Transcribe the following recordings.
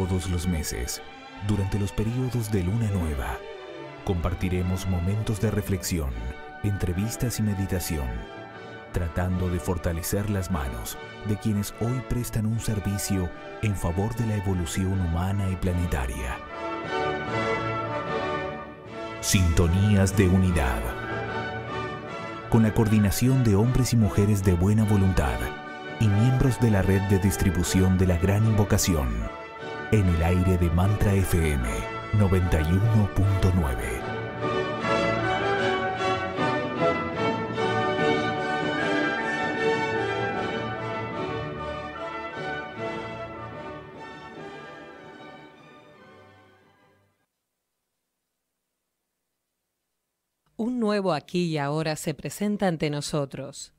todos los meses, durante los periodos de luna nueva, compartiremos momentos de reflexión, entrevistas y meditación, tratando de fortalecer las manos de quienes hoy prestan un servicio en favor de la evolución humana y planetaria. Sintonías de unidad. Con la coordinación de hombres y mujeres de buena voluntad y miembros de la red de distribución de la Gran Invocación, en el aire de Mantra FM 91.9. Un nuevo aquí y ahora se presenta ante nosotros.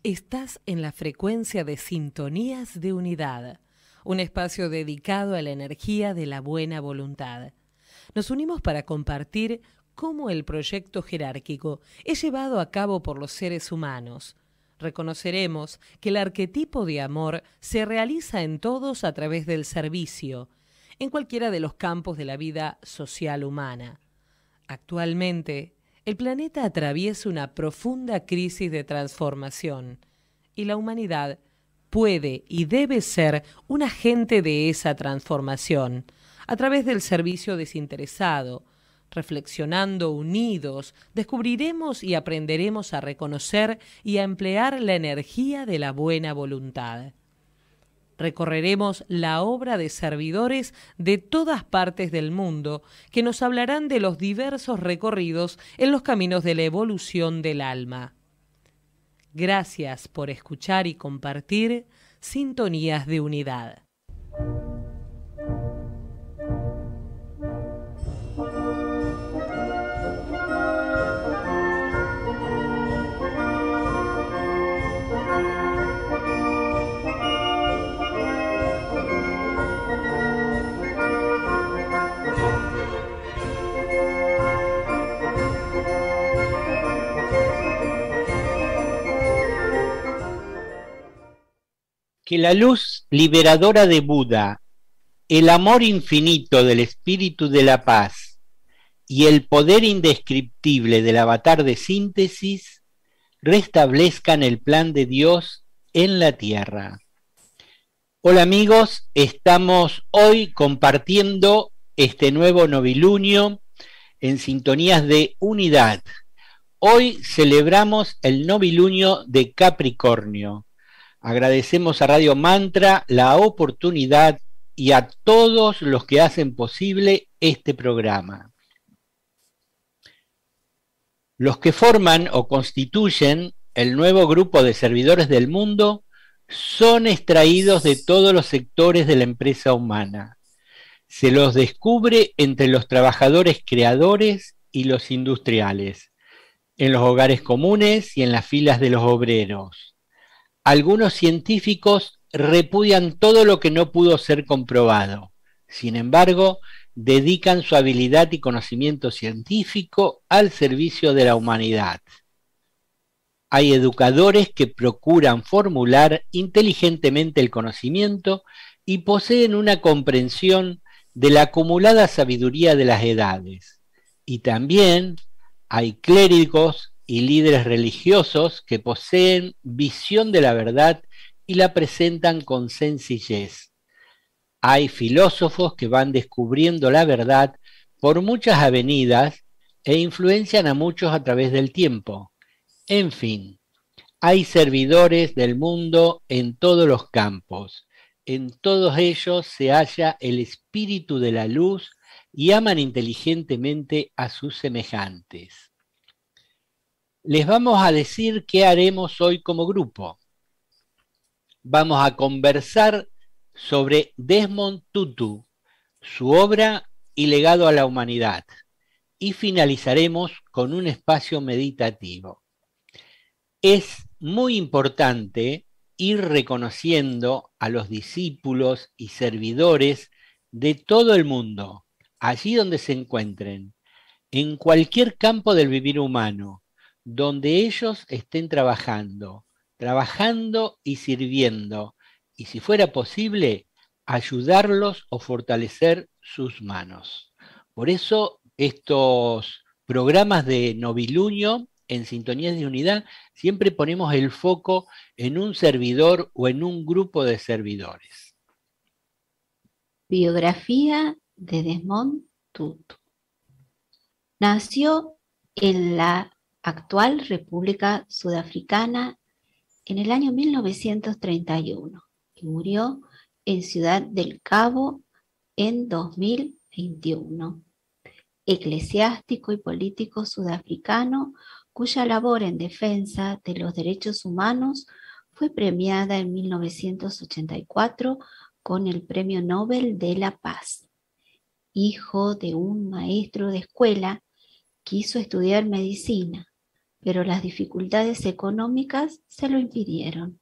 Estás en la frecuencia de Sintonías de Unidad, un espacio dedicado a la energía de la buena voluntad. Nos unimos para compartir cómo el proyecto jerárquico es llevado a cabo por los seres humanos. Reconoceremos que el arquetipo de amor se realiza en todos a través del servicio, en cualquiera de los campos de la vida social humana. Actualmente, el planeta atraviesa una profunda crisis de transformación y la humanidad puede y debe ser un agente de esa transformación a través del servicio desinteresado. Reflexionando unidos, descubriremos y aprenderemos a reconocer y a emplear la energía de la buena voluntad. Recorreremos la obra de servidores de todas partes del mundo que nos hablarán de los diversos recorridos en los caminos de la evolución del alma. Gracias por escuchar y compartir Sintonías de Unidad. Que la luz liberadora de Buda, el amor infinito del espíritu de la paz y el poder indescriptible del avatar de síntesis restablezcan el plan de Dios en la tierra. Hola amigos, estamos hoy compartiendo este nuevo novilunio en Sintonías de Unidad. Hoy celebramos el novilunio de Capricornio. Agradecemos a Radio Mantra la oportunidad y a todos los que hacen posible este programa. Los que forman o constituyen el nuevo grupo de servidores del mundo son extraídos de todos los sectores de la empresa humana. Se los descubre entre los trabajadores creadores y los industriales, en los hogares comunes y en las filas de los obreros. Algunos científicos repudian todo lo que no pudo ser comprobado. Sin embargo, dedican su habilidad y conocimiento científico al servicio de la humanidad. Hay educadores que procuran formular inteligentemente el conocimiento y poseen una comprensión de la acumulada sabiduría de las edades. Y también hay clérigos y líderes religiosos que poseen visión de la verdad y la presentan con sencillez. Hay filósofos que van descubriendo la verdad por muchas avenidas e influencian a muchos a través del tiempo. En fin, hay servidores del mundo en todos los campos. En todos ellos se halla el espíritu de la luz y aman inteligentemente a sus semejantes. Les vamos a decir qué haremos hoy como grupo. Vamos a conversar sobre Desmond Tutu, su obra y legado a la humanidad. Y finalizaremos con un espacio meditativo. Es muy importante ir reconociendo a los discípulos y servidores de todo el mundo, allí donde se encuentren, en cualquier campo del vivir humano, donde ellos estén trabajando y sirviendo, y si fuera posible, ayudarlos o fortalecer sus manos. Por eso estos programas de noviluño en Sintonías de Unidad siempre ponemos el foco en un servidor o en un grupo de servidores. Biografía de Desmond Tutu. Nació en la actual República Sudafricana en el año 1931 y murió en Ciudad del Cabo en 2021. Eclesiástico y político sudafricano cuya labor en defensa de los derechos humanos fue premiada en 1984 con el Premio Nobel de la Paz. Hijo de un maestro de escuela, quiso estudiar medicina, pero las dificultades económicas se lo impidieron.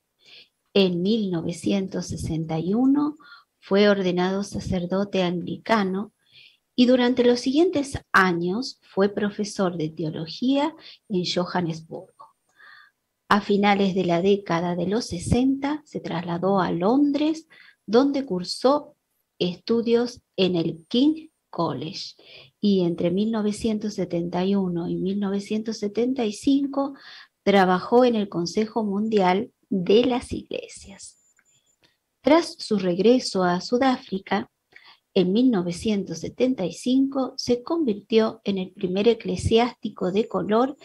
En 1961 fue ordenado sacerdote anglicano y durante los siguientes años fue profesor de teología en Johannesburgo. A finales de la década de los 60 se trasladó a Londres, donde cursó estudios en el King College y entre 1971 y 1975 trabajó en el Consejo Mundial de las Iglesias. Tras su regreso a Sudáfrica, en 1975 se convirtió en el primer eclesiástico de color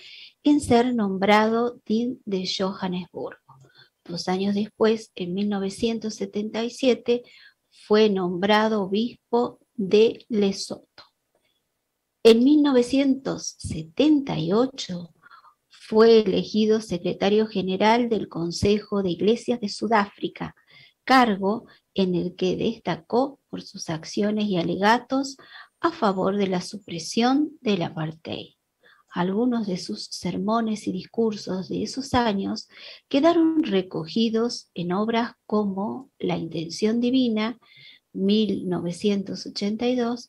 en ser nombrado deán de Johannesburgo. 2 años después, en 1977, fue nombrado obispo de Lesoto. En 1978 fue elegido secretario general del Consejo de Iglesias de Sudáfrica, cargo en el que destacó por sus acciones y alegatos a favor de la supresión del apartheid. Algunos de sus sermones y discursos de esos años quedaron recogidos en obras como La Intención Divina, 1982,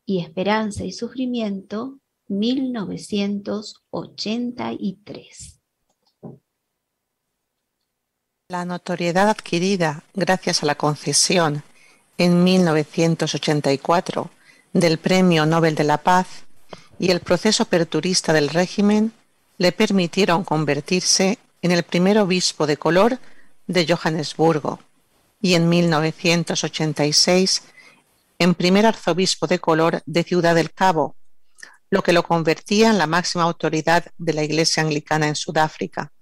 y Esperanza y Sufrimiento, 1983. La notoriedad adquirida gracias a la concesión en 1984 del Premio Nobel de la Paz y el proceso aperturista del régimen le permitieron convertirse en el primer obispo de color de Johannesburgo y en 1986 en primer arzobispo de color de Ciudad del Cabo, lo que lo convertía en la máxima autoridad de la Iglesia Anglicana en Sudáfrica.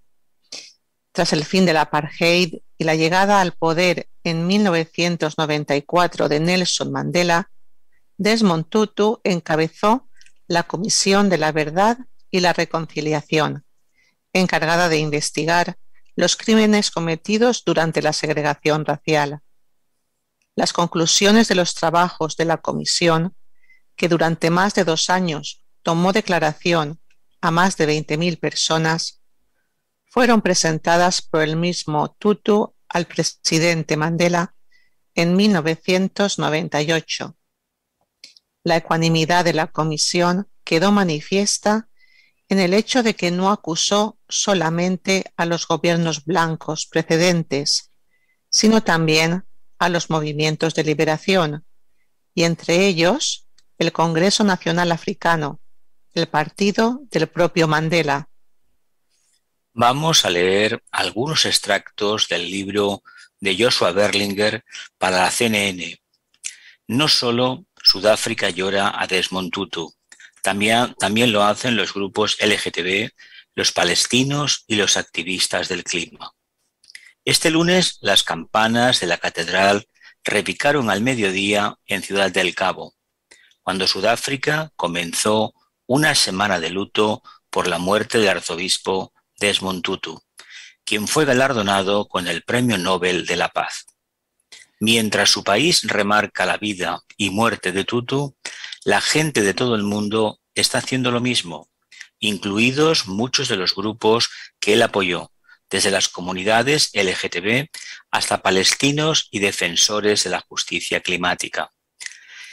Tras el fin del apartheid y la llegada al poder en 1994 de Nelson Mandela, Desmond Tutu encabezó la Comisión de la Verdad y la Reconciliación, encargada de investigar los crímenes cometidos durante la segregación racial. Las conclusiones de los trabajos de la comisión, que durante más de 2 años tomó declaración a más de 20.000 personas, fueron presentadas por el mismo Tutu al presidente Mandela en 1998. La ecuanimidad de la comisión quedó manifiesta en el hecho de que no acusó solamente a los gobiernos blancos precedentes, sino también a los movimientos de liberación, y entre ellos el Congreso Nacional Africano, el partido del propio Mandela. Vamos a leer algunos extractos del libro de Joshua Berlinger para la CNN. No solo Sudáfrica llora a Desmond Tutu, también lo hacen los grupos LGTB, los palestinos y los activistas del clima. Este lunes las campanas de la catedral repicaron al mediodía en Ciudad del Cabo, cuando Sudáfrica comenzó una semana de luto por la muerte del arzobispo Desmond Tutu, quien fue galardonado con el Premio Nobel de la Paz. Mientras su país remarca la vida y muerte de Tutu, la gente de todo el mundo está haciendo lo mismo, incluidos muchos de los grupos que él apoyó, desde las comunidades LGTB hasta palestinos y defensores de la justicia climática.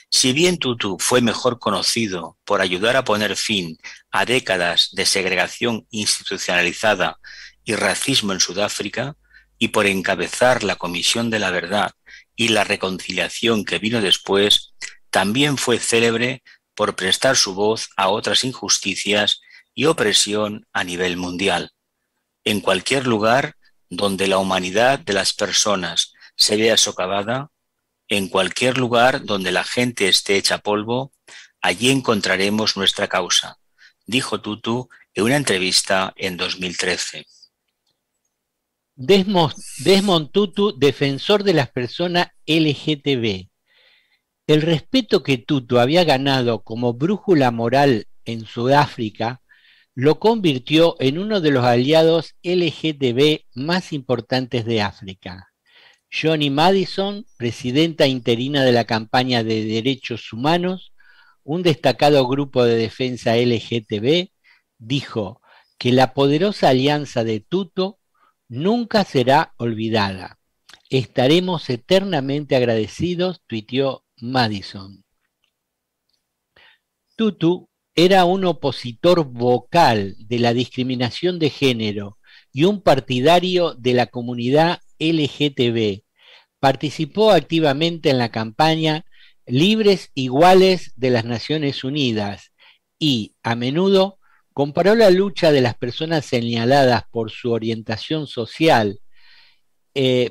Si bien Tutu fue mejor conocido por ayudar a poner fin a décadas de segregación institucionalizada y racismo en Sudáfrica y por encabezar la Comisión de la Verdad y la reconciliación que vino después, también fue célebre por prestar su voz a otras injusticias y opresión a nivel mundial. En cualquier lugar donde la humanidad de las personas se vea socavada, en cualquier lugar donde la gente esté hecha polvo, allí encontraremos nuestra causa, dijo Tutu en una entrevista en 2013. Desmond Tutu, defensor de las personas LGTB. El respeto que Tutu había ganado como brújula moral en Sudáfrica lo convirtió en uno de los aliados LGTB más importantes de África. Johnny Madison, presidenta interina de la campaña de derechos humanos, un destacado grupo de defensa LGTB, dijo que la poderosa alianza de Tutu nunca será olvidada. Estaremos eternamente agradecidos, tuiteó Madison. Tutu era un opositor vocal de la discriminación de género y un partidario de la comunidad LGTB. Participó activamente en la campaña Libres Iguales de las Naciones Unidas y, a menudo, comparó la lucha de las personas señaladas por su orientación social,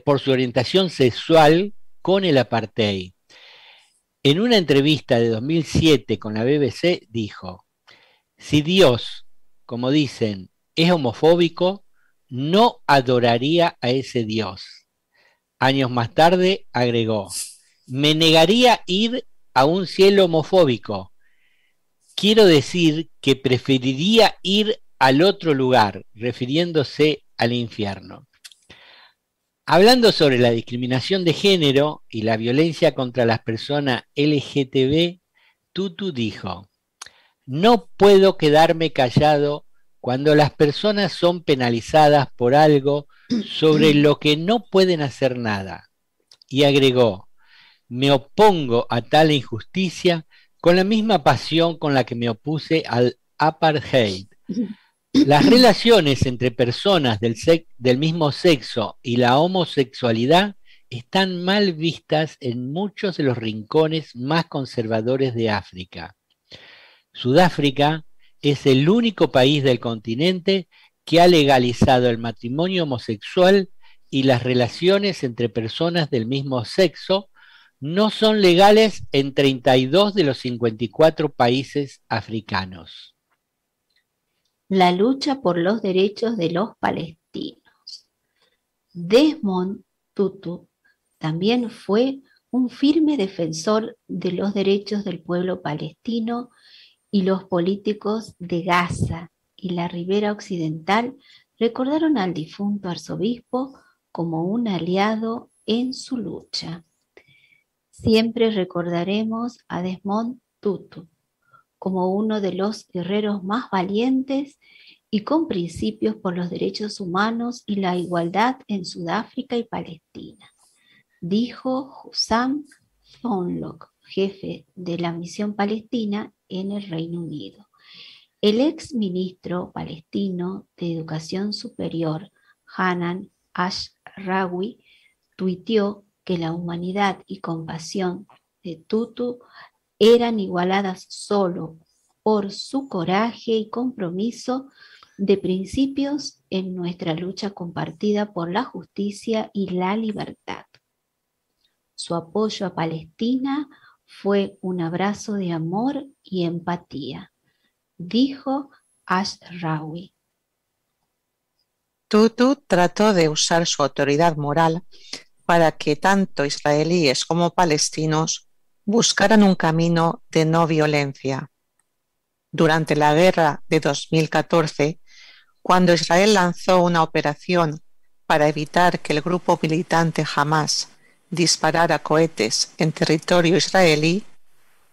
por su orientación sexual con el apartheid. En una entrevista de 2007 con la BBC dijo: si Dios, como dicen, es homofóbico, no adoraría a ese Dios. Años más tarde agregó: me negaría ir a un cielo homofóbico. Quiero decir que preferiría ir al otro lugar, refiriéndose al infierno. Hablando sobre la discriminación de género y la violencia contra las personas LGTB, Tutu dijo: no puedo quedarme callado cuando las personas son penalizadas por algo sobre lo que no pueden hacer nada. Y agregó: me opongo a tal injusticia con la misma pasión con la que me opuse al apartheid. Las relaciones entre personas del mismo sexo y la homosexualidad están mal vistas en muchos de los rincones más conservadores de África. Sudáfrica es el único país del continente que ha legalizado el matrimonio homosexual, y las relaciones entre personas del mismo sexo no son legales en 32 de los 54 países africanos. La lucha por los derechos de los palestinos. Desmond Tutu también fue un firme defensor de los derechos del pueblo palestino, y los políticos de Gaza y la Ribera Occidental recordaron al difunto arzobispo como un aliado en su lucha. Siempre recordaremos a Desmond Tutu como uno de los guerreros más valientes y con principios por los derechos humanos y la igualdad en Sudáfrica y Palestina, dijo Hussam Thornlock, jefe de la misión palestina en el Reino Unido. El ex ministro palestino de Educación Superior, Hanan Ashrawi, tuiteó que la humanidad y compasión de Tutu eran igualadas solo por su coraje y compromiso de principios en nuestra lucha compartida por la justicia y la libertad. Su apoyo a Palestina fue un abrazo de amor y empatía, dijo Ashrawi. Tutu trató de usar su autoridad moral para que tanto israelíes como palestinos buscaran un camino de no violencia. Durante la guerra de 2014, cuando Israel lanzó una operación para evitar que el grupo militante Hamás disparara cohetes en territorio israelí,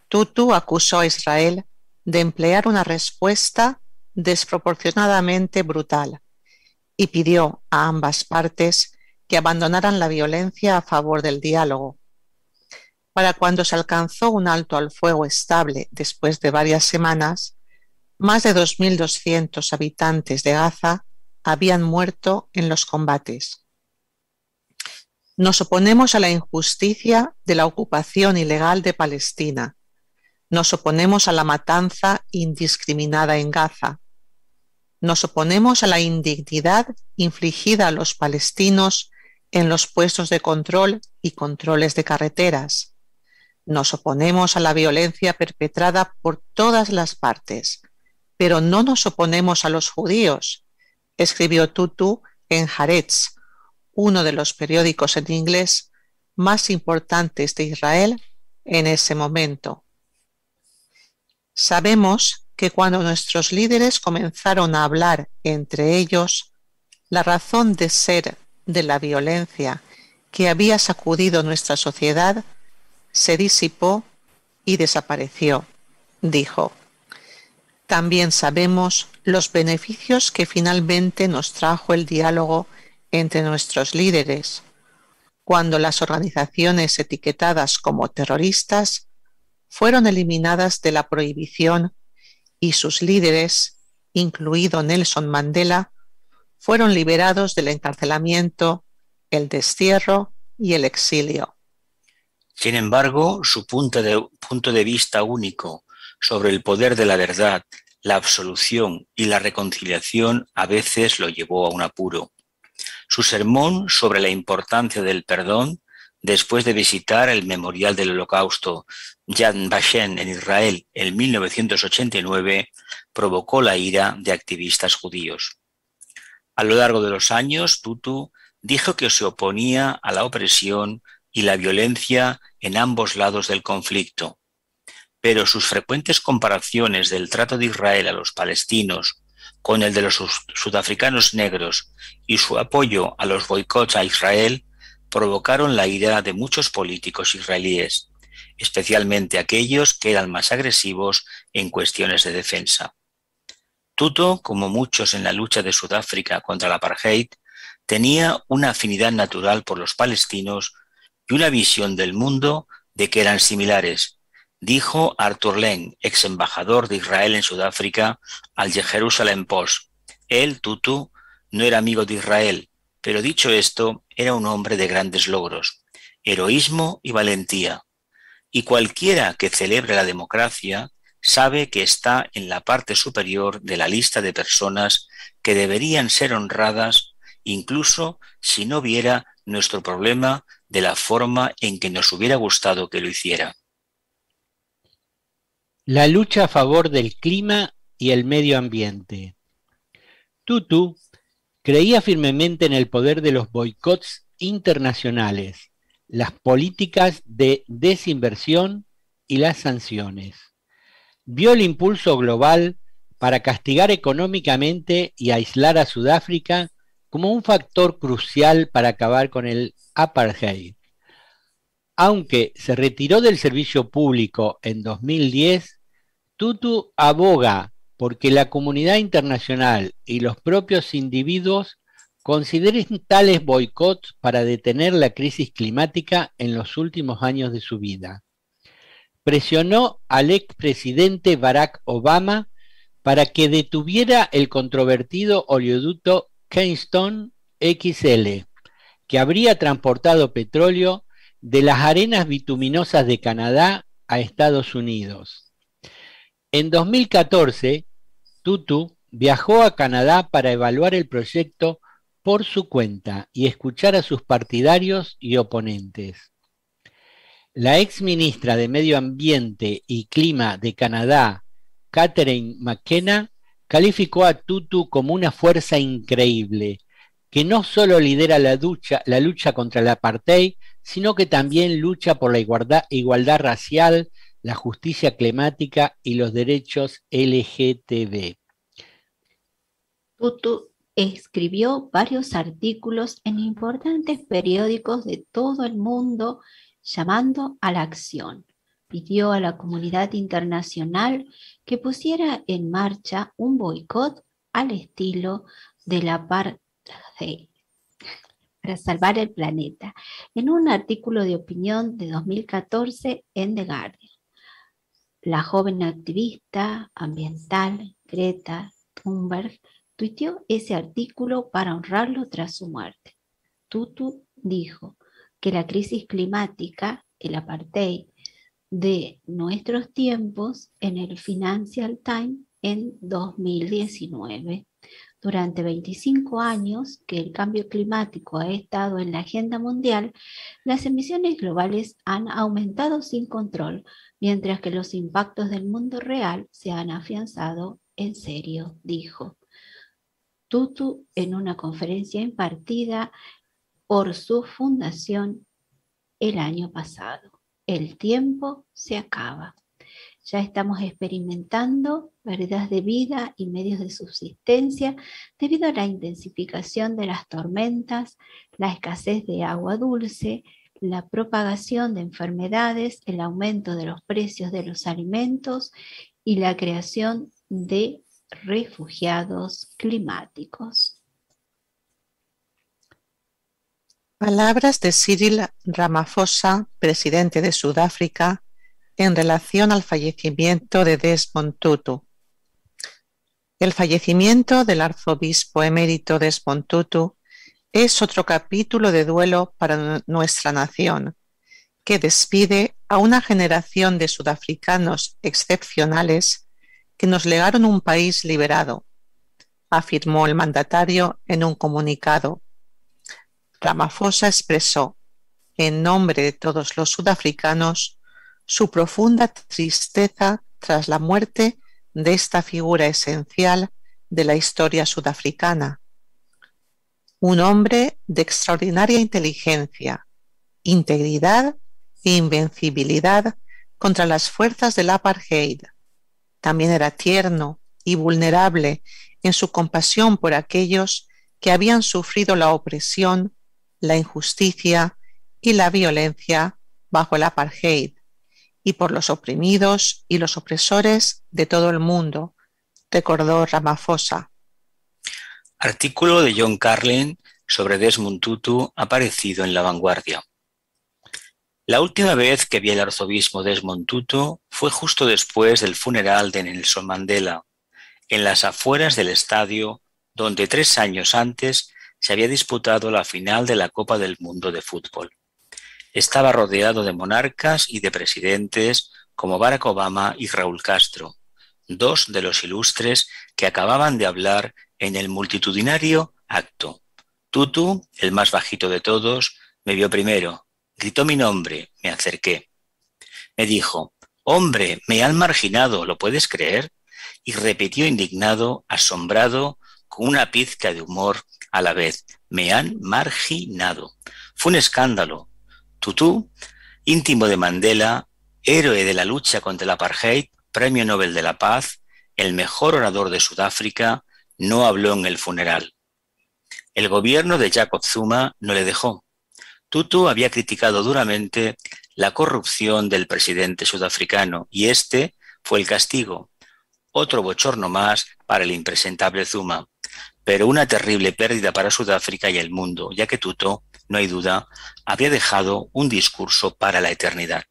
Tutu acusó a Israel de emplear una respuesta desproporcionadamente brutal y pidió a ambas partes que abandonaran la violencia a favor del diálogo. Para cuando se alcanzó un alto al fuego estable después de varias semanas, más de 2.200 habitantes de Gaza habían muerto en los combates. Nos oponemos a la injusticia de la ocupación ilegal de Palestina. Nos oponemos a la matanza indiscriminada en Gaza. Nos oponemos a la indignidad infligida a los palestinos en los puestos de control y controles de carreteras. Nos oponemos a la violencia perpetrada por todas las partes, pero no nos oponemos a los judíos, escribió Tutu en Haaretz, uno de los periódicos en inglés más importantes de Israel en ese momento. Sabemos que cuando nuestros líderes comenzaron a hablar entre ellos, la razón de ser de la violencia que había sacudido nuestra sociedad se disipó y desapareció, dijo. También sabemos los beneficios que finalmente nos trajo el diálogo entre nuestros líderes, cuando las organizaciones etiquetadas como terroristas fueron eliminadas de la prohibición y sus líderes, incluido Nelson Mandela, fueron liberados del encarcelamiento, el destierro y el exilio. Sin embargo, su punto de vista único sobre el poder de la verdad, la absolución y la reconciliación a veces lo llevó a un apuro. Su sermón sobre la importancia del perdón, después de visitar el Memorial del Holocausto Yad Vashem en Israel en 1989, provocó la ira de activistas judíos. A lo largo de los años, Tutu dijo que se oponía a la opresión y la violencia en ambos lados del conflicto, pero sus frecuentes comparaciones del trato de Israel a los palestinos con el de los sudafricanos negros y su apoyo a los boicots a Israel provocaron la ira de muchos políticos israelíes, especialmente aquellos que eran más agresivos en cuestiones de defensa. Tutu, como muchos en la lucha de Sudáfrica contra el apartheid, tenía una afinidad natural por los palestinos y una visión del mundo de que eran similares, dijo Arthur Leng, ex embajador de Israel en Sudáfrica, al Jerusalem Post. Él, Tutu, no era amigo de Israel, pero dicho esto, era un hombre de grandes logros, heroísmo y valentía. Y cualquiera que celebre la democracia sabe que está en la parte superior de la lista de personas que deberían ser honradas, incluso si no viera nuestro problema de la forma en que nos hubiera gustado que lo hiciera. La lucha a favor del clima y el medio ambiente. Tutu creía firmemente en el poder de los boicots internacionales, las políticas de desinversión y las sanciones. Vio el impulso global para castigar económicamente y aislar a Sudáfrica como un factor crucial para acabar con el apartheid. Aunque se retiró del servicio público en 2010, Tutu aboga porque la comunidad internacional y los propios individuos consideren tales boicots para detener la crisis climática en los últimos años de su vida. Presionó al expresidente Barack Obama para que detuviera el controvertido oleoducto Keystone XL, que habría transportado petróleo de las arenas bituminosas de Canadá a Estados Unidos. En 2014, Tutu viajó a Canadá para evaluar el proyecto por su cuenta y escuchar a sus partidarios y oponentes. La ex ministra de Medio Ambiente y Clima de Canadá, Catherine McKenna, calificó a Tutu como una fuerza increíble, que no solo lidera la lucha contra el apartheid, sino que también lucha por la igualdad racial, la justicia climática y los derechos LGTB. Tutu escribió varios artículos en importantes periódicos de todo el mundo llamando a la acción. Pidió a la comunidad internacional que pusiera en marcha un boicot al estilo del apartheid para salvar el planeta, en un artículo de opinión de 2014 en The Guardian. La joven activista ambiental Greta Thunberg tuiteó ese artículo para honrarlo tras su muerte. Tutu dijo: que la crisis climática, el apartheid de nuestros tiempos en el Financial Times en 2019. Durante 25 años que el cambio climático ha estado en la agenda mundial, las emisiones globales han aumentado sin control, mientras que los impactos del mundo real se han afianzado en serio, dijo Tutu en una conferencia impartida por su fundación el año pasado. El tiempo se acaba. Ya estamos experimentando pérdidas de vida y medios de subsistencia debido a la intensificación de las tormentas, la escasez de agua dulce, la propagación de enfermedades, el aumento de los precios de los alimentos y la creación de refugiados climáticos. Palabras de Cyril Ramaphosa, presidente de Sudáfrica, en relación al fallecimiento de Desmond Tutu. El fallecimiento del arzobispo emérito Desmond Tutu es otro capítulo de duelo para nuestra nación, que despide a una generación de sudafricanos excepcionales que nos legaron un país liberado, afirmó el mandatario en un comunicado. Ramaphosa expresó, en nombre de todos los sudafricanos, su profunda tristeza tras la muerte de esta figura esencial de la historia sudafricana. Un hombre de extraordinaria inteligencia, integridad e invencibilidad contra las fuerzas del apartheid. También era tierno y vulnerable en su compasión por aquellos que habían sufrido la opresión, la injusticia y la violencia bajo el apartheid, y por los oprimidos y los opresores de todo el mundo, recordó Ramaphosa. Artículo de John Carlin sobre Desmond Tutu aparecido en La Vanguardia. La última vez que vi al arzobispo Desmond Tutu fue justo después del funeral de Nelson Mandela, en las afueras del estadio donde 3 años antes se había disputado la final de la Copa del Mundo de Fútbol. Estaba rodeado de monarcas y de presidentes como Barack Obama y Raúl Castro, 2 de los ilustres que acababan de hablar en el multitudinario acto. Tutu, el más bajito de todos, me vio primero, gritó mi nombre, me acerqué. Me dijo, «Hombre, me han marginado, ¿lo puedes creer?» Y repitió indignado, asombrado, con una pizca de humor a la vez, «Me han marginado». Fue un escándalo. Tutu, íntimo de Mandela, héroe de la lucha contra el apartheid, Premio Nobel de la Paz, el mejor orador de Sudáfrica, no habló en el funeral. El gobierno de Jacob Zuma no le dejó. Tutu había criticado duramente la corrupción del presidente sudafricano y este fue el castigo. Otro bochorno más para el impresentable Zuma, pero una terrible pérdida para Sudáfrica y el mundo, ya que Tutu, no hay duda, había dejado un discurso para la eternidad.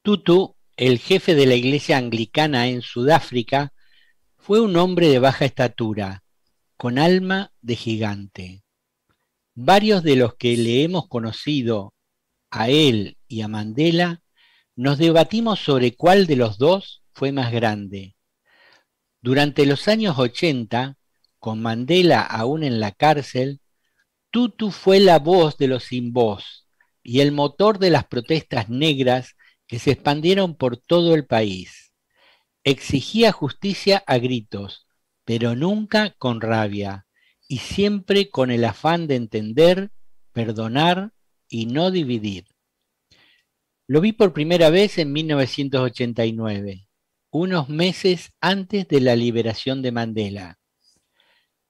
Tutu, el jefe de la iglesia anglicana en Sudáfrica, fue un hombre de baja estatura, con alma de gigante. Varios de los que le hemos conocido, a él y a Mandela, nos debatimos sobre cuál de los dos fue más grande. Durante los años 80, con Mandela aún en la cárcel, Tutu fue la voz de los sin voz y el motor de las protestas negras que se expandieron por todo el país. Exigía justicia a gritos, pero nunca con rabia, y siempre con el afán de entender, perdonar y no dividir. Lo vi por primera vez en 1989, unos meses antes de la liberación de Mandela.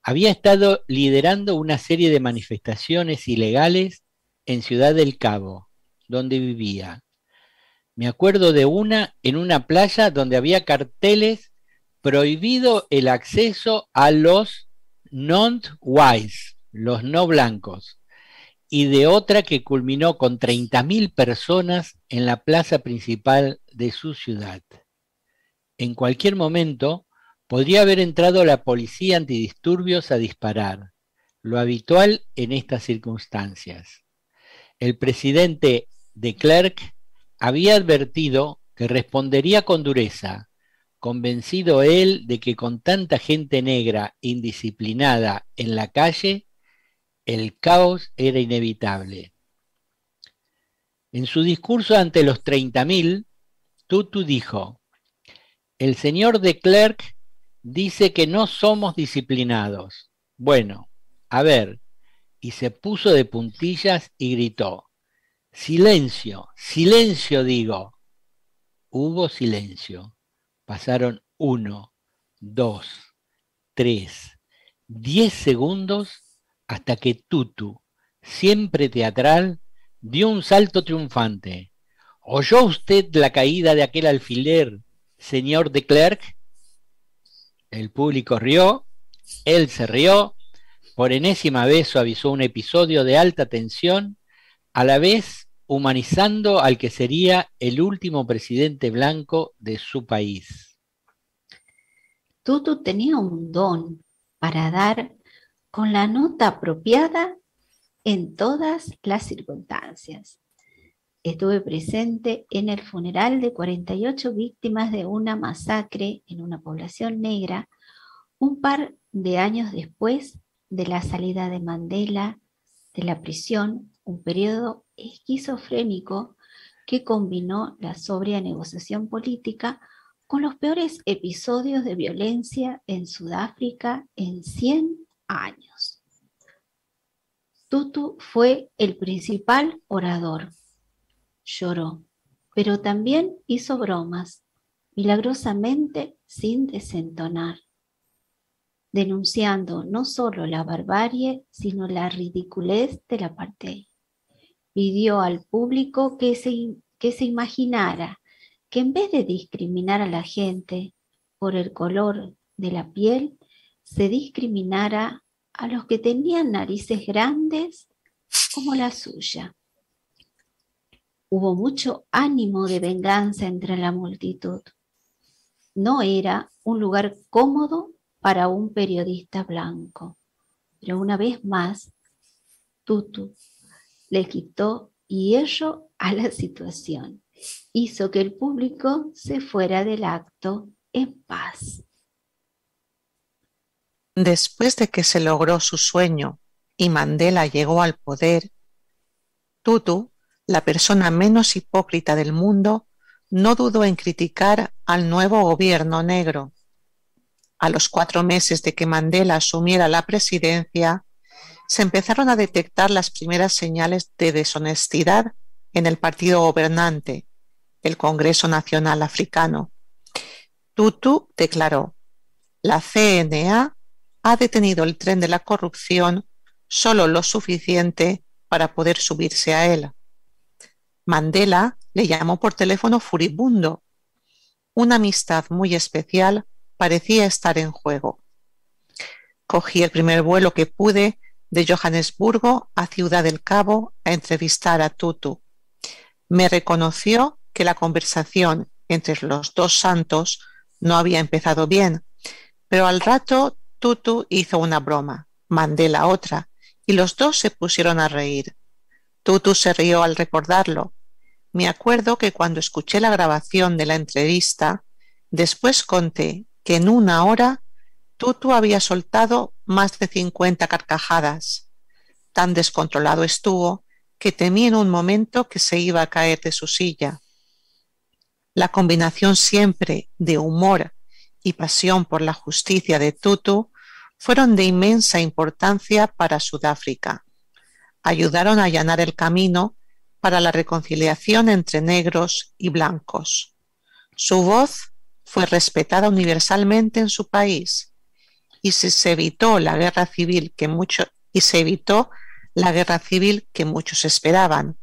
Había estado liderando una serie de manifestaciones ilegales en Ciudad del Cabo, donde vivía. Me acuerdo de una en una playa donde había carteles prohibido el acceso a los non-whites, los no blancos, y de otra que culminó con 30.000 personas en la plaza principal de su ciudad. En cualquier momento podría haber entrado la policía antidisturbios a disparar. lo habitual en estas circunstancias. El presidente de Klerk había advertido que respondería con dureza, convencido él de que con tanta gente negra indisciplinada en la calle, el caos era inevitable. En su discurso ante los 30.000, Tutu dijo: el señor de Klerk dice que no somos disciplinados. Bueno, a ver, y se puso de puntillas y gritó: silencio, silencio digo. Hubo silencio. Pasaron 1, 2, 3, 10 segundos hasta que Tutu, siempre teatral, dio un salto triunfante. ¿Oyó usted la caída de aquel alfiler, señor de Klerk? El público rió, él se rió, por enésima vez suavizó un episodio de alta tensión, a la vez humanizando al que sería el último presidente blanco de su país. Tutu tenía un don para dar con la nota apropiada en todas las circunstancias. Estuve presente en el funeral de 48 víctimas de una masacre en una población negra, un par de años después de la salida de Mandela de la prisión, un periodo esquizofrénico que combinó la sobria negociación política con los peores episodios de violencia en Sudáfrica en 100 años. Tutu fue el principal orador. Lloró, pero también hizo bromas, milagrosamente sin desentonar, denunciando no solo la barbarie, sino la ridiculez del apartheid. Pidió al público que se imaginara que en vez de discriminar a la gente por el color de la piel, se discriminara a los que tenían narices grandes como la suya. Hubo mucho ánimo de venganza entre la multitud. No era un lugar cómodo para un periodista blanco, pero una vez más, Tutu le quitó hierro a la situación. Hizo que el público se fuera del acto en paz. Después de que se logró su sueño y Mandela llegó al poder, Tutu, la persona menos hipócrita del mundo, no dudó en criticar al nuevo gobierno negro. A los 4 meses de que Mandela asumiera la presidencia, se empezaron a detectar las primeras señales de deshonestidad en el partido gobernante, el Congreso Nacional Africano. Tutu declaró: la CNA ha detenido el tren de la corrupción solo lo suficiente para poder subirse a él. Mandela le llamó por teléfono furibundo. Una amistad muy especial parecía estar en juego. Cogí el primer vuelo que pude de Johannesburgo a Ciudad del Cabo a entrevistar a Tutu. Me reconoció que la conversación entre los dos santos no había empezado bien, pero al rato Tutu hizo una broma, Mandela otra, y los dos se pusieron a reír. Tutu se rió al recordarlo. Me acuerdo que cuando escuché la grabación de la entrevista, después conté que en 1 hora Tutu había soltado más de 50 carcajadas. Tan descontrolado estuvo que temí en un momento que se iba a caer de su silla. La combinación siempre de humor y pasión por la justicia de Tutu fueron de inmensa importancia para Sudáfrica. Ayudaron a allanar el camino para la reconciliación entre negros y blancos. Su voz fue respetada universalmente en su país y se evitó la guerra civil que muchos esperaban.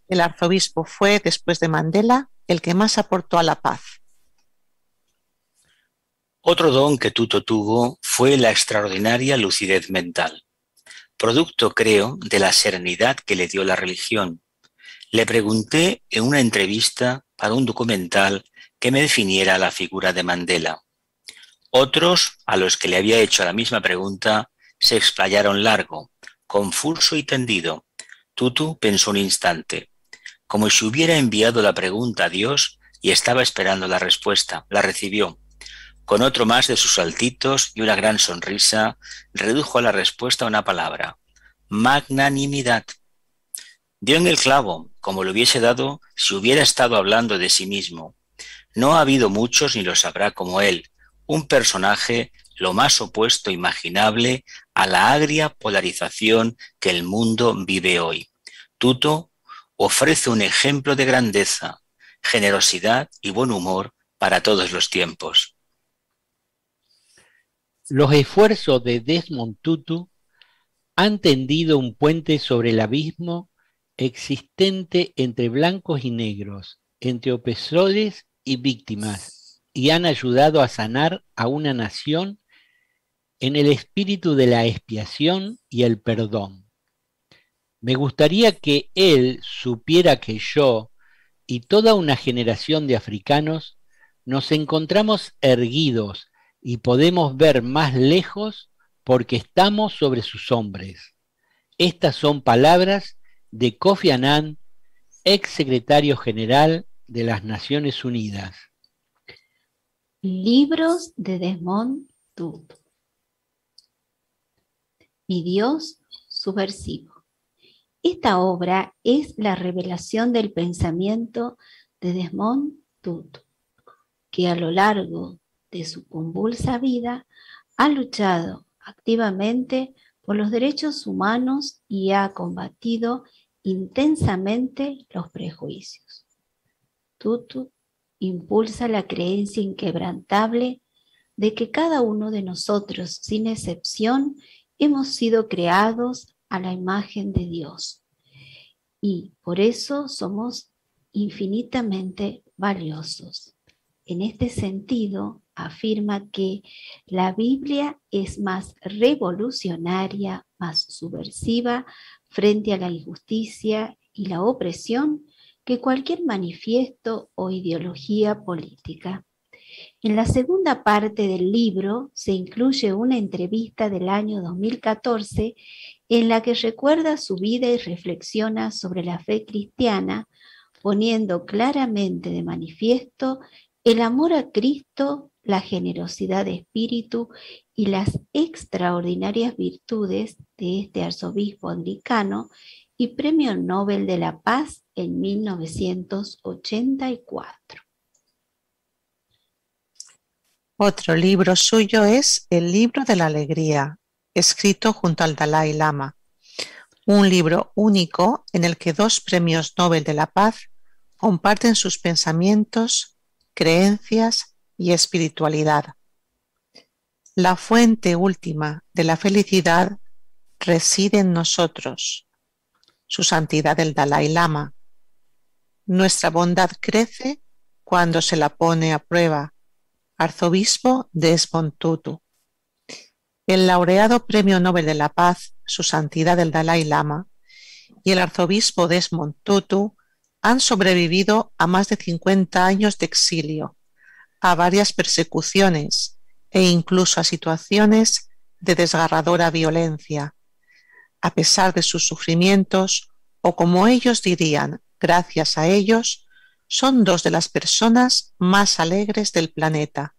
El arzobispo fue, después de Mandela, el que más aportó a la paz. Otro don que Tutu tuvo fue la extraordinaria lucidez mental, producto, creo, de la serenidad que le dio la religión. Le pregunté en una entrevista para un documental que me definiera la figura de Mandela. Otros, a los que le había hecho la misma pregunta, se explayaron largo, confuso y tendido. Tutu pensó un instante, como si hubiera enviado la pregunta a Dios y estaba esperando la respuesta. La recibió. Con otro más de sus saltitos y una gran sonrisa, redujo a la respuesta una palabra: magnanimidad. Dio en el clavo, como lo hubiese dado si hubiera estado hablando de sí mismo. No ha habido muchos ni lo sabrá como él, un personaje lo más opuesto imaginable a la agria polarización que el mundo vive hoy. Tutu ofrece un ejemplo de grandeza, generosidad y buen humor para todos los tiempos. Los esfuerzos de Desmond Tutu han tendido un puente sobre el abismo existente entre blancos y negros, entre opresores y víctimas, y han ayudado a sanar a una nación en el espíritu de la expiación y el perdón. Me gustaría que él supiera que yo y toda una generación de africanos nos encontramos erguidos y podemos ver más lejos porque estamos sobre sus hombres. Estas son palabras de Kofi Annan, ex secretario general de las Naciones Unidas. Libros de Desmond Tutu. Mi Dios subversivo. Esta obra es la revelación del pensamiento de Desmond Tutu, que a lo largo de su convulsa vida ha luchado activamente por los derechos humanos y ha combatido intensamente los prejuicios. Tutu impulsa la creencia inquebrantable de que cada uno de nosotros, sin excepción, hemos sido creados a la imagen de Dios y por eso somos infinitamente valiosos. En este sentido, afirma que la Biblia es más revolucionaria, más subversiva frente a la injusticia y la opresión que cualquier manifiesto o ideología política. En la segunda parte del libro se incluye una entrevista del año 2014 en la que recuerda su vida y reflexiona sobre la fe cristiana, poniendo claramente de manifiesto el amor a Cristo, la generosidad de espíritu y las extraordinarias virtudes de este arzobispo anglicano y Premio Nobel de la Paz en 1984. Otro libro suyo es El libro de la alegría, escrito junto al Dalai Lama, un libro único en el que 2 premios Nobel de la Paz comparten sus pensamientos, creencias y espiritualidad. La fuente última de la felicidad reside en nosotros, su santidad el Dalai Lama. Nuestra bondad crece cuando se la pone a prueba. Arzobispo Desmond Tutu. El laureado Premio Nobel de la Paz, su santidad el Dalai Lama, y el arzobispo Desmond Tutu han sobrevivido a más de 50 años de exilio, a varias persecuciones e incluso a situaciones de desgarradora violencia. A pesar de sus sufrimientos, o como ellos dirían, gracias a ellos, son 2 de las personas más alegres del planeta.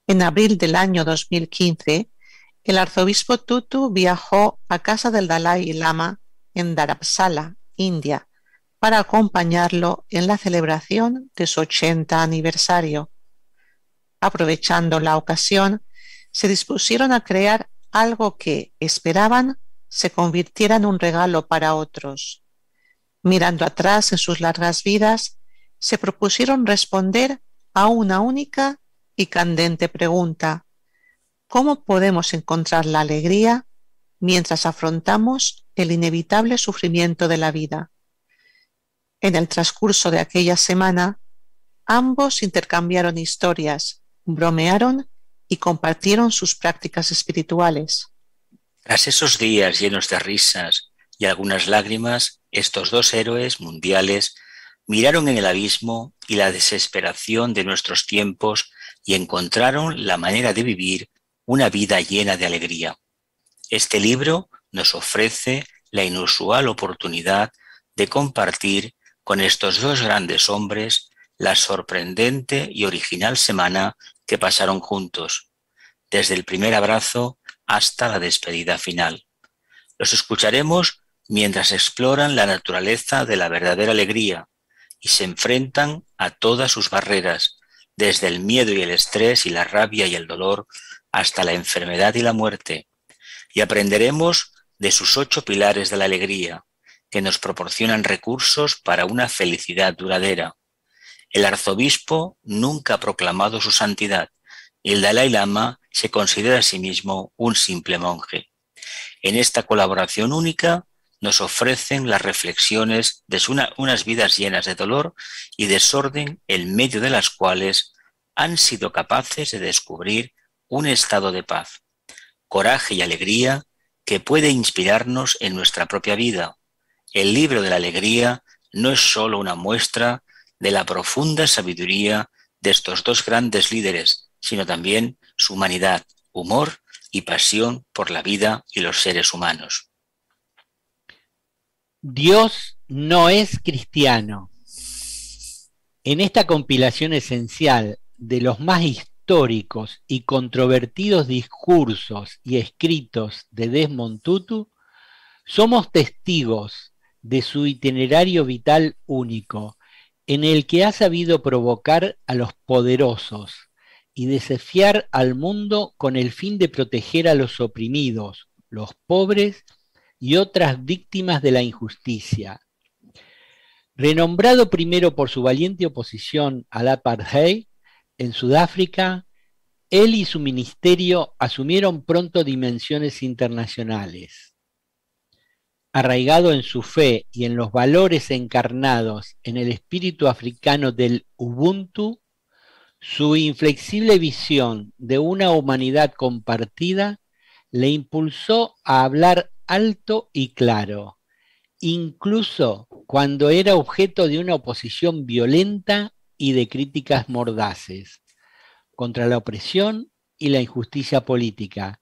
En abril del año 2015, el arzobispo Tutu viajó a casa del Dalai Lama en Dharamsala, India, para acompañarlo en la celebración de su 80 aniversario. Aprovechando la ocasión, se dispusieron a crear algo que, esperaban, se convirtiera en un regalo para otros. Mirando atrás en sus largas vidas, se propusieron responder a una única y candente pregunta: ¿cómo podemos encontrar la alegría mientras afrontamos el inevitable sufrimiento de la vida? En el transcurso de aquella semana, ambos intercambiaron historias, bromearon y compartieron sus prácticas espirituales. Tras esos días llenos de risas y algunas lágrimas, estos 2 héroes mundiales miraron en el abismo y la desesperación de nuestros tiempos y encontraron la manera de vivir una vida llena de alegría. Este libro nos ofrece la inusual oportunidad de compartir con estos dos grandes hombres la sorprendente y original semana que pasaron juntos, desde el primer abrazo hasta la despedida final. Los escucharemos mientras exploran la naturaleza de la verdadera alegría y se enfrentan a todas sus barreras, desde el miedo y el estrés y la rabia y el dolor hasta la enfermedad y la muerte. Y aprenderemos de sus 8 pilares de la alegría, que nos proporcionan recursos para una felicidad duradera. El arzobispo nunca ha proclamado su santidad y el Dalai Lama se considera a sí mismo un simple monje. En esta colaboración única nos ofrecen las reflexiones de unas vidas llenas de dolor y desorden en medio de las cuales han sido capaces de descubrir un estado de paz, coraje y alegría que puede inspirarnos en nuestra propia vida. El libro de la alegría no es solo una muestra de la profunda sabiduría de estos dos grandes líderes, sino también su humanidad, humor y pasión por la vida y los seres humanos. Dios no es cristiano. En esta compilación esencial de los más históricos y controvertidos discursos y escritos de Desmond Tutu, somos testigos de su itinerario vital único, en el que ha sabido provocar a los poderosos y desafiar al mundo con el fin de proteger a los oprimidos, los pobres y otras víctimas de la injusticia. Renombrado primero por su valiente oposición al apartheid en Sudáfrica, él y su ministerio asumieron pronto dimensiones internacionales. Arraigado en su fe y en los valores encarnados en el espíritu africano del Ubuntu, su inflexible visión de una humanidad compartida le impulsó a hablar alto y claro, incluso cuando era objeto de una oposición violenta y de críticas mordaces, contra la opresión y la injusticia política,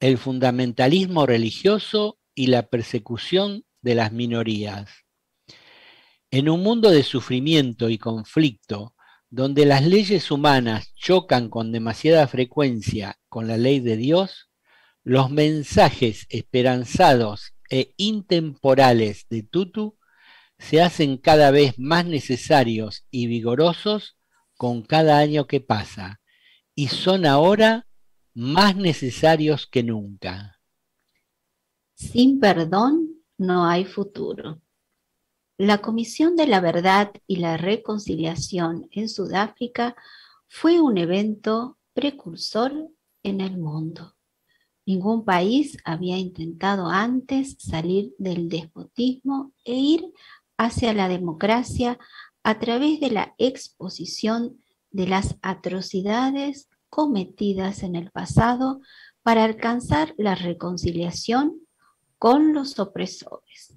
el fundamentalismo religioso y la persecución de las minorías. En un mundo de sufrimiento y conflicto, donde las leyes humanas chocan con demasiada frecuencia con la ley de Dios, los mensajes esperanzados e intemporales de Tutu se hacen cada vez más necesarios y vigorosos con cada año que pasa, y son ahora más necesarios que nunca. Sin perdón no hay futuro. La Comisión de la Verdad y la Reconciliación en Sudáfrica fue un evento precursor en el mundo. Ningún país había intentado antes salir del despotismo e ir hacia la democracia a través de la exposición de las atrocidades cometidas en el pasado para alcanzar la reconciliación con los opresores.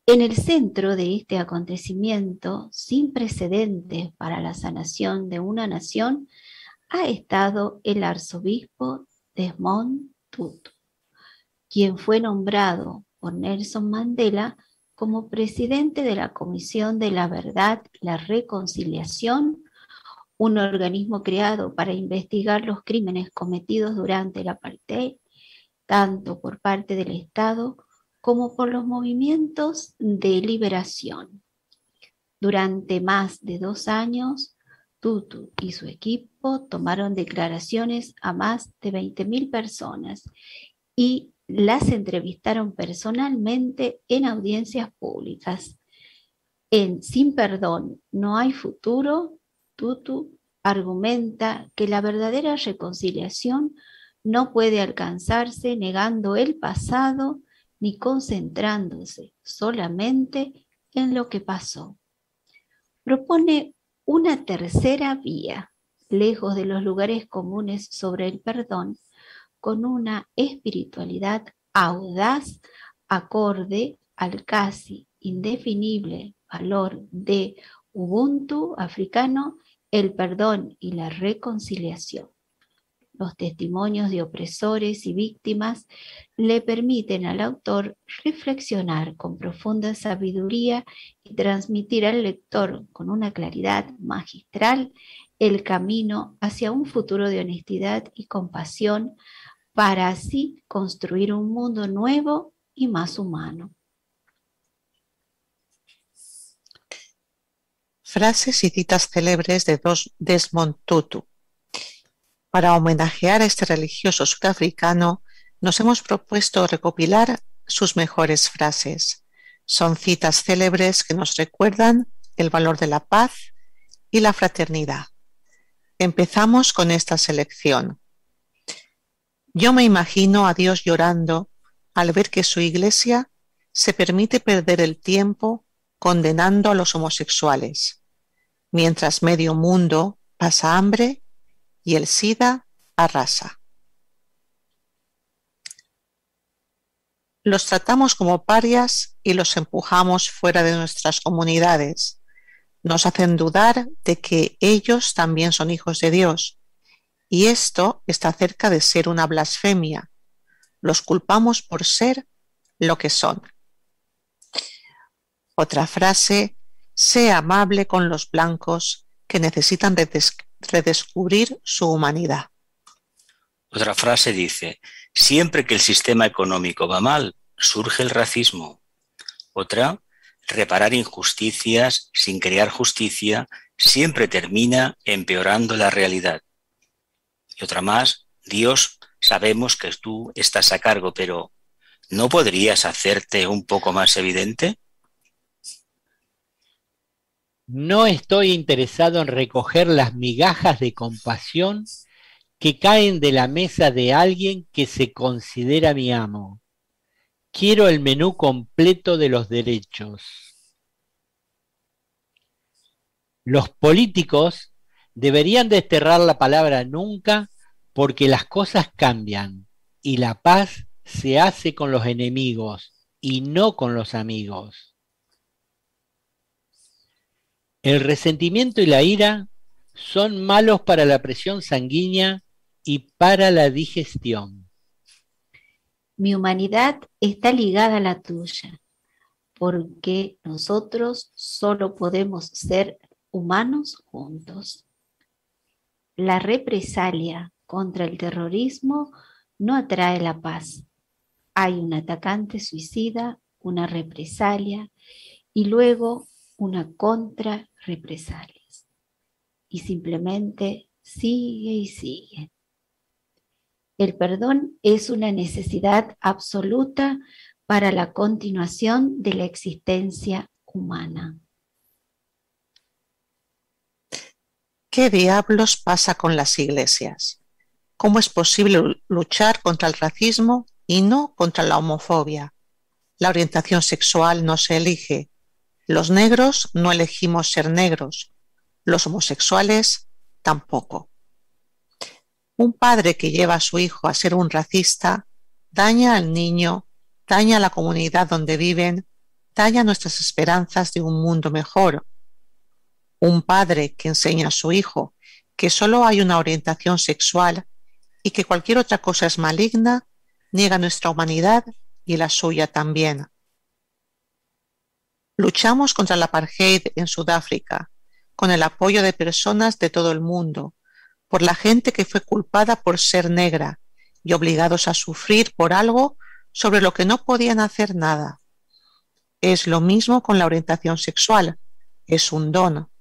En el centro de este acontecimiento sin precedentes para la sanación de una nación ha estado el arzobispo Desmond Tutu, quien fue nombrado por Nelson Mandela como presidente de la Comisión de la Verdad y la Reconciliación, un organismo creado para investigar los crímenes cometidos durante el apartheid, tanto por parte del Estado como por los movimientos de liberación. Durante más de 2 años, Tutu y su equipo tomaron declaraciones a más de 20.000 personas y las entrevistaron personalmente en audiencias públicas. En Sin Perdón no hay futuro, Tutu argumenta que la verdadera reconciliación no puede alcanzarse negando el pasado ni concentrándose solamente en lo que pasó. Propone una tercera vía, lejos de los lugares comunes sobre el perdón, con una espiritualidad audaz, acorde al casi indefinible valor de Ubuntu africano, el perdón y la reconciliación. los testimonios de opresores y víctimas le permiten al autor reflexionar con profunda sabiduría y transmitir al lector con una claridad magistral el camino hacia un futuro de honestidad y compasión para así construir un mundo nuevo y más humano. Frases y citas célebres de Desmond Tutu. Para homenajear a este religioso sudafricano, nos hemos propuesto recopilar sus mejores frases. Son citas célebres que nos recuerdan el valor de la paz y la fraternidad. Empezamos con esta selección. Yo me imagino a Dios llorando al ver que su iglesia se permite perder el tiempo condenando a los homosexuales, mientras medio mundo pasa hambre y el SIDA arrasa. Los tratamos como parias y los empujamos fuera de nuestras comunidades. Nos hacen dudar de que ellos también son hijos de Dios, y esto está cerca de ser una blasfemia. Los culpamos por ser lo que son. Otra frase: sé amable con los blancos que necesitan redescubrir su humanidad. Otra frase dice: siempre que el sistema económico va mal, surge el racismo. Otra: reparar injusticias sin crear justicia siempre termina empeorando la realidad. Y otra más: Dios, sabemos que tú estás a cargo, pero ¿no podrías hacerte un poco más evidente? No estoy interesado en recoger las migajas de compasión que caen de la mesa de alguien que se considera mi amo. Quiero el menú completo de los derechos. Los políticos deberían desterrar la palabra nunca, porque las cosas cambian y la paz se hace con los enemigos y no con los amigos. El resentimiento y la ira son malos para la presión sanguínea y para la digestión. Mi humanidad está ligada a la tuya, porque nosotros solo podemos ser humanos juntos. La represalia contra el terrorismo no atrae la paz. Hay un atacante suicida, una represalia y luego una contra-represalias. Y simplemente sigue y sigue. El perdón es una necesidad absoluta para la continuación de la existencia humana. ¿Qué diablos pasa con las iglesias? ¿Cómo es posible luchar contra el racismo y no contra la homofobia? La orientación sexual no se elige. Los negros no elegimos ser negros. Los homosexuales tampoco. Un padre que lleva a su hijo a ser un racista daña al niño, daña a la comunidad donde viven, daña nuestras esperanzas de un mundo mejor. Un padre que enseña a su hijo que solo hay una orientación sexual y que cualquier otra cosa es maligna, niega nuestra humanidad y la suya también. Luchamos contra el apartheid en Sudáfrica, con el apoyo de personas de todo el mundo, por la gente que fue culpada por ser negra y obligados a sufrir por algo sobre lo que no podían hacer nada. Es lo mismo con la orientación sexual, es un don.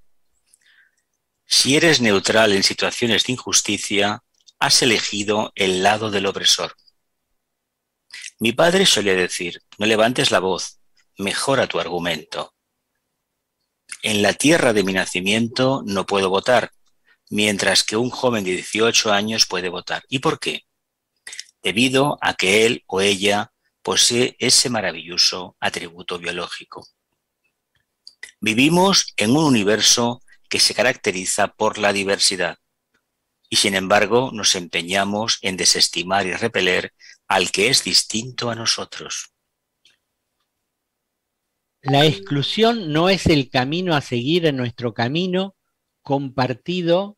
Si eres neutral en situaciones de injusticia, has elegido el lado del opresor. Mi padre solía decir: no levantes la voz, mejora tu argumento. En la tierra de mi nacimiento no puedo votar, mientras que un joven de 18 años puede votar. ¿Y por qué? Debido a que él o ella posee ese maravilloso atributo biológico. Vivimos en un universo que se caracteriza por la diversidad, y sin embargo nos empeñamos en desestimar y repeler al que es distinto a nosotros. La exclusión no es el camino a seguir en nuestro camino compartido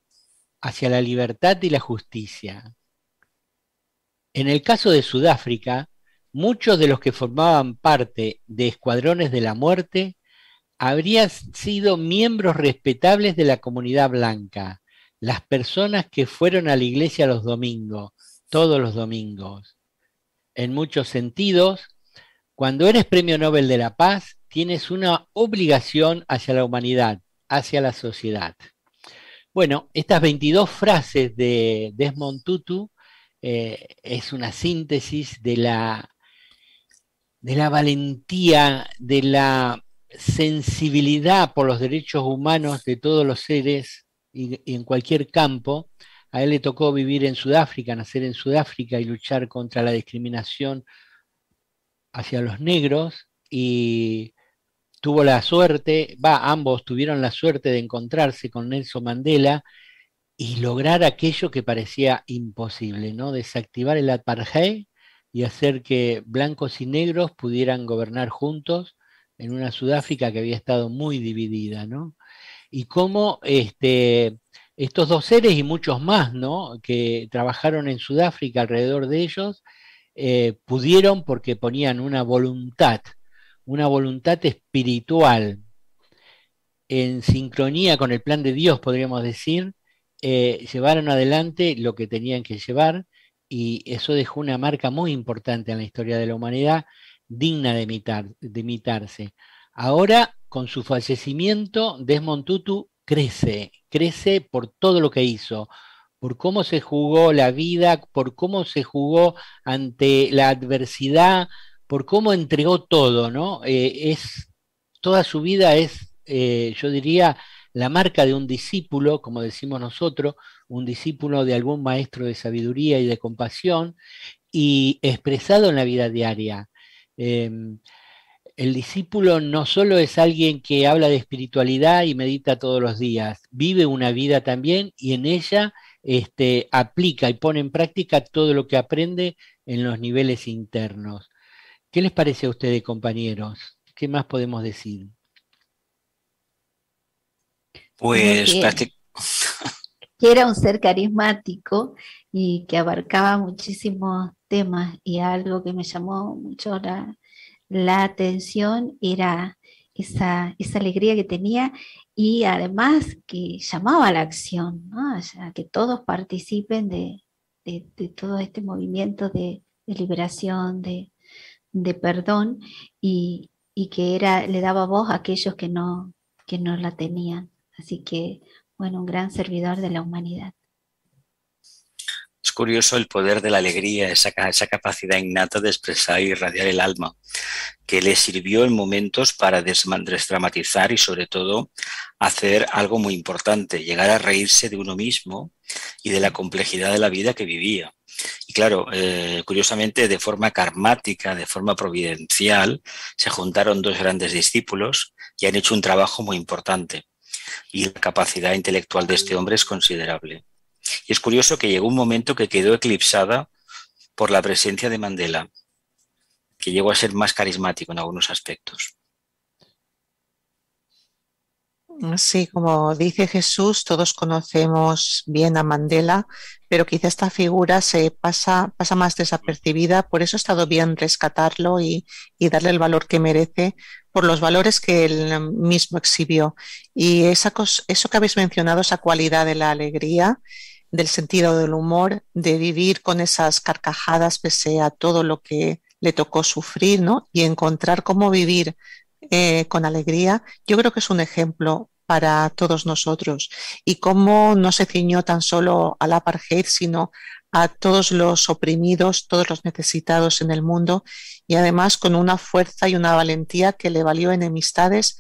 hacia la libertad y la justicia. En el caso de Sudáfrica, muchos de los que formaban parte de escuadrones de la muerte habrían sido miembros respetables de la comunidad blanca, las personas que fueron a la iglesia los domingos, todos los domingos. En muchos sentidos, cuando eres Premio Nobel de la Paz, tienes una obligación hacia la humanidad, hacia la sociedad. Bueno, estas 22 frases de Desmond Tutu es una síntesis de la valentía, de la sensibilidad por los derechos humanos de todos los seres y en cualquier campo. A él le tocó vivir en Sudáfrica, nacer en Sudáfrica y luchar contra la discriminación hacia los negros, y tuvo la suerte, ambos tuvieron la suerte de encontrarse con Nelson Mandela y lograr aquello que parecía imposible, ¿no? Desactivar el apartheid y hacer que blancos y negros pudieran gobernar juntos en una Sudáfrica que había estado muy dividida, ¿no? Y cómo estos dos seres y muchos más, ¿no?, que trabajaron en Sudáfrica alrededor de ellos, pudieron, porque ponían una voluntad espiritual en sincronía con el plan de Dios, podríamos decir, llevaron adelante lo que tenían que llevar, y eso dejó una marca muy importante en la historia de la humanidad, digna de imitarse. Ahora, con su fallecimiento, Desmond Tutu crece por todo lo que hizo, por cómo se jugó la vida, por cómo se jugó ante la adversidad, por cómo entregó todo, ¿no? Toda su vida es, yo diría, la marca de un discípulo, como decimos nosotros, un discípulo de algún maestro de sabiduría y de compasión, y expresado en la vida diaria. El discípulo no solo es alguien que habla de espiritualidad y medita todos los días, vive una vida también, y en ella aplica y pone en práctica todo lo que aprende en los niveles internos. ¿Qué les parece a ustedes, compañeros? ¿Qué más podemos decir? Pues que era un ser carismático y que abarcaba muchísimos temas, y algo que me llamó mucho la atención era esa alegría que tenía, y además que llamaba a la acción, ¿no? A que todos participen de todo este movimiento de liberación, de perdón, y que le daba voz a aquellos que no la tenían. Así que, bueno, un gran servidor de la humanidad. Es curioso el poder de la alegría, esa capacidad innata de expresar y irradiar el alma, que le sirvió en momentos para desdramatizar y sobre todo hacer algo muy importante, llegar a reírse de uno mismo y de la complejidad de la vida que vivía. Y claro, curiosamente, de forma karmática, de forma providencial, se juntaron dos grandes discípulos y han hecho un trabajo muy importante. Y la capacidad intelectual de este hombre es considerable. Y es curioso que llegó un momento que quedó eclipsada por la presencia de Mandela, que llegó a ser más carismático en algunos aspectos. Sí, como dice Jesús, todos conocemos bien a Mandela, pero quizá esta figura pasa más desapercibida, por eso ha estado bien rescatarlo y darle el valor que merece por los valores que él mismo exhibió. Y eso que habéis mencionado, esa cualidad de la alegría, del sentido del humor, de vivir con esas carcajadas pese a todo lo que le tocó sufrir, ¿no? Y encontrar cómo vivir con alegría, yo creo que es un ejemplo para todos nosotros, y cómo no se ciñó tan solo al apartheid, sino a todos los oprimidos, todos los necesitados en el mundo, y además con una fuerza y una valentía que le valió enemistades,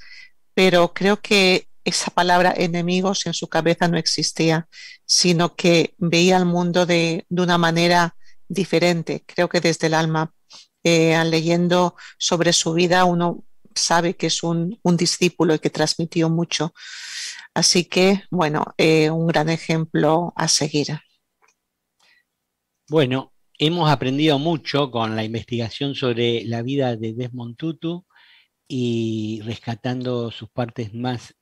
pero creo que esa palabra enemigos en su cabeza no existía, sino que veía el mundo de una manera diferente, creo que desde el alma. Leyendo sobre su vida uno sabe que es un discípulo y que transmitió mucho. Así que, bueno, un gran ejemplo a seguir. Bueno, hemos aprendido mucho con la investigación sobre la vida de Desmond Tutu y rescatando sus partes más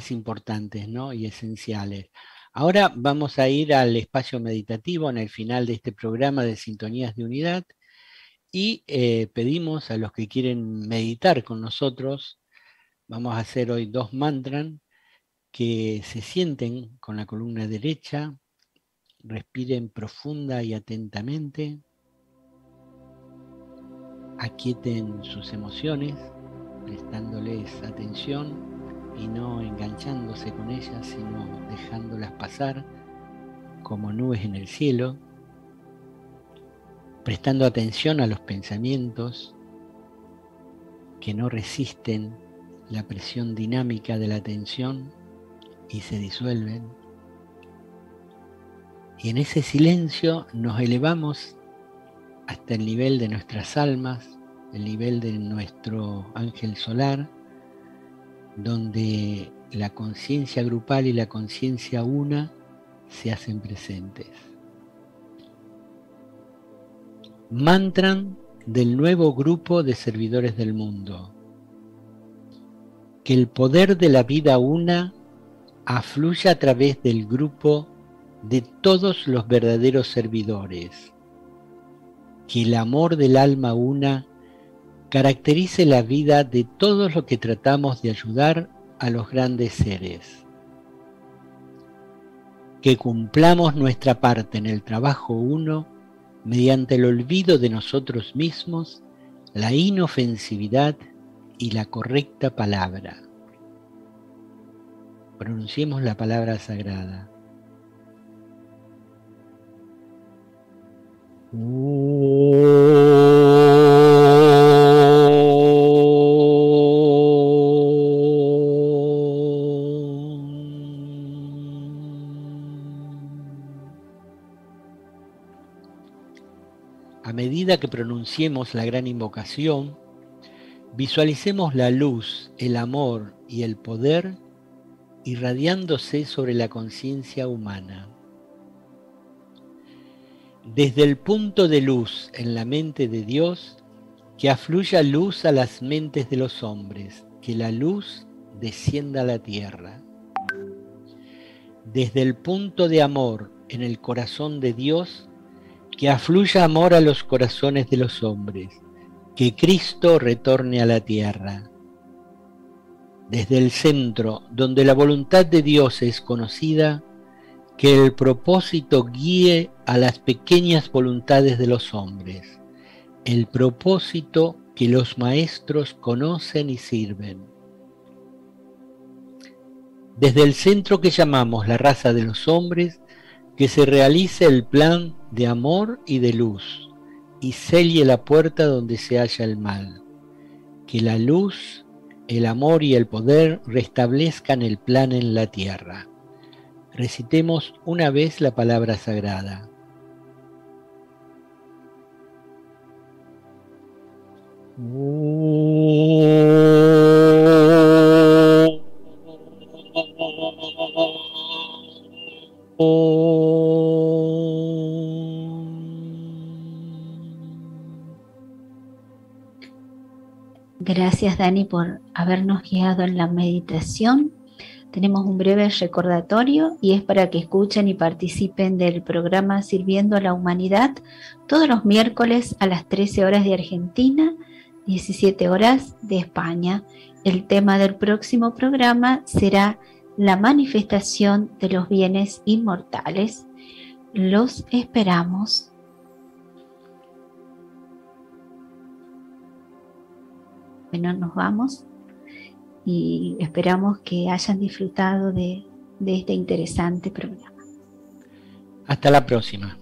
importantes, ¿no?, y esenciales. Ahora vamos a ir al espacio meditativo en el final de este programa de Sintonías de Unidad y pedimos a los que quieren meditar con nosotros, vamos a hacer hoy 2 mantras, que se sienten con la columna derecha, respiren profunda y atentamente, aquieten sus emociones, prestándoles atención y no enganchándose con ellas, sino dejándolas pasar como nubes en el cielo, prestando atención a los pensamientos que no resisten la presión dinámica de la atención y se disuelven. Y en ese silencio nos elevamos hasta el nivel de nuestras almas, el nivel de nuestro ángel solar, donde la conciencia grupal y la conciencia una se hacen presentes. Mantra del nuevo grupo de servidores del mundo. Que el poder de la vida una afluya a través del grupo de todos los verdaderos servidores. Que el amor del alma una caracterice la vida de todos los que tratamos de ayudar a los grandes seres. Que cumplamos nuestra parte en el trabajo uno mediante el olvido de nosotros mismos, la inofensividad y la correcta palabra. Pronunciemos la palabra sagrada. A medida que pronunciemos la gran invocación, visualicemos la luz, el amor y el poder irradiándose sobre la conciencia humana. Desde el punto de luz en la mente de Dios, que afluya luz a las mentes de los hombres, que la luz descienda a la tierra. Desde el punto de amor en el corazón de Dios, que afluya amor a los corazones de los hombres, que Cristo retorne a la tierra. Desde el centro, donde la voluntad de Dios es conocida, que el propósito guíe a las pequeñas voluntades de los hombres, el propósito que los maestros conocen y sirven. Desde el centro que llamamos la raza de los hombres, que se realice el plan de amor y de luz, y selle la puerta donde se halla el mal. Que la luz, el amor y el poder restablezcan el plan en la tierra. Recitemos una vez la palabra sagrada. Gracias, Dani, por habernos guiado en la meditación. Tenemos un breve recordatorio y es para que escuchen y participen del programa Sirviendo a la Humanidad todos los miércoles a las 13 horas de Argentina, 17 horas de España. El tema del próximo programa será la manifestación de los bienes inmortales. Los esperamos. Bueno, nos vamos y esperamos que hayan disfrutado de este interesante programa. Hasta la próxima.